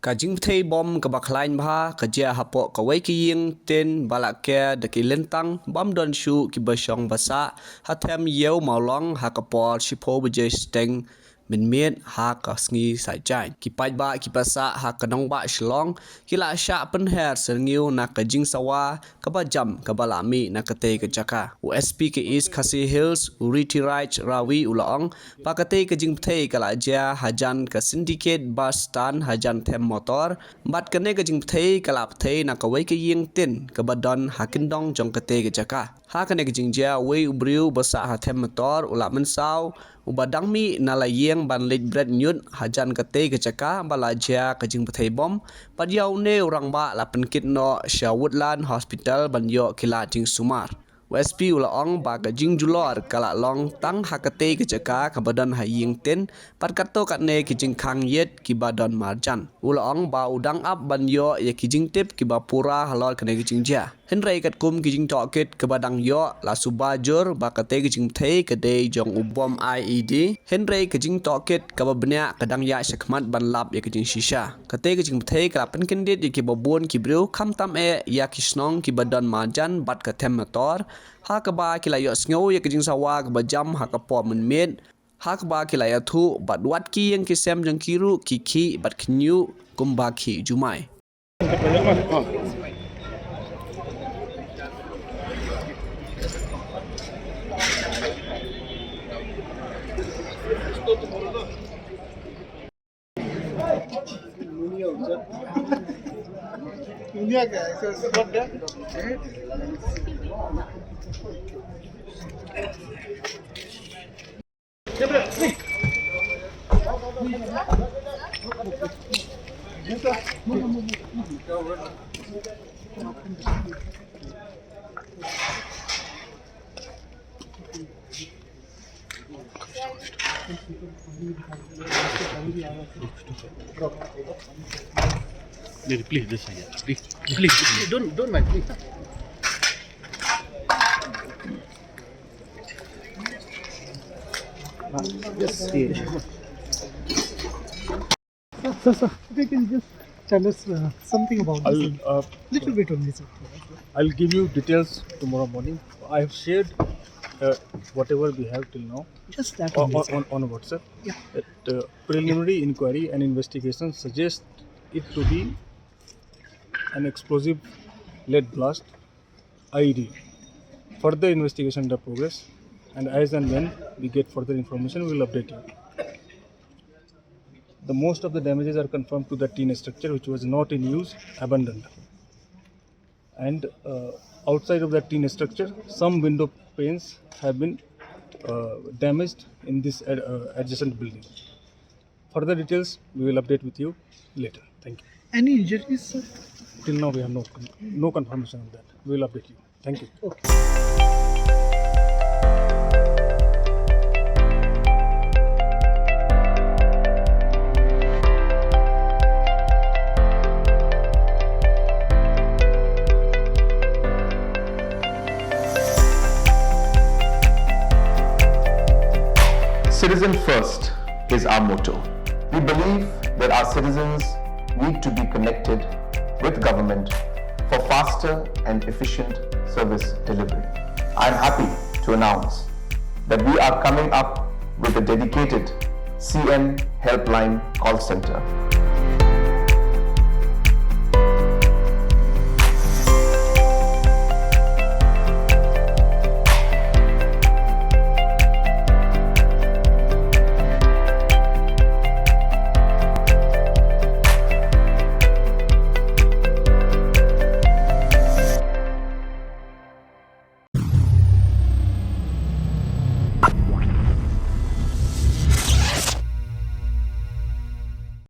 Kajing Bthei bom ke baklain bha kerja hapok kawai ke Ïing ten balak ke de ki lentang bom don shu ki besyong basa hatem yeu maulong ha kapol shipo bejai steng min miet ha ka sngi sai jai ki pai ba ki pasa ha kanong ba shlong ki la sha pen her serniu na kajing sawa ka ba jam ka balami na kate ke jaka USP ke East Khasi Hills Uriti Right Rawi ulaong pa kate kajing Bthei kala ja hajan ka syndicate bus stand hajan them motor bat kane kajing Bthei kala Bthei na kawai ke Ïing tin ka badon hakindong jong kate ke jaka ha kane kajing ja wei Briew basa ha them motor ula Mynsaw ubadang mi nala Ïing ban lit bread nyut hajan kate ke jaka balaja kajing Bthei bom pat yau ne orang ba la penkit no Woodland Hospital ban yo kila jing sumar USP ulaong ba kajing julor kala long tang hakate ke jaka kabadan ha Ïing tin pat kato katne kijing khang yet ki badon marjan ulaong ba udang up ban yo ye kijing tip ki ba pura halol kane kijing ja henrei kat kum kijing tokit ke badang yo la Suba jur ba kate kijing Bthei kede jong ubom IED henrei kijing tokit ka ba benya kadang ya shakmat ban lap ye kijing shisha kate kijing Bthei kala penkendit ye ki babon ki Briew kham tam e ya kisnong ki badon marjan bat ka them Metor ha ka ba kila yo sngo ye kijing sawa ka ba jam ha ka po min met ha ka ba kila ya thu bat wat ki yang ki sem jang kiru ki bat knyu kumba ki jumai दुनिया क्या है sir सब डर Please, this side. Please, don't mind, please. Sir, if you can just tell us something about this. Little bit only, sir. I'll give you details tomorrow morning. I have shared whatever we have till now Just that only, sir. on WhatsApp. Yeah. That preliminary inquiry and investigation suggest it to be an explosive lead blast IED. Further investigation under progress, and as and when we get further information, we will update you. The most of the damages are confirmed to the tin structure, which was not in use, abandoned. And outside of the tin structure, some window panes have been damaged in this adjacent building. Further details we will update with you later. Thank you. Any injuries, sir? Till now we have no confirmation of that. We will update you. Thank you. Okay. Citizen first is our motto. We believe that our citizens need to be connected with government for faster and efficient service delivery. I am happy to announce that we are coming up with a dedicated CN helpline call center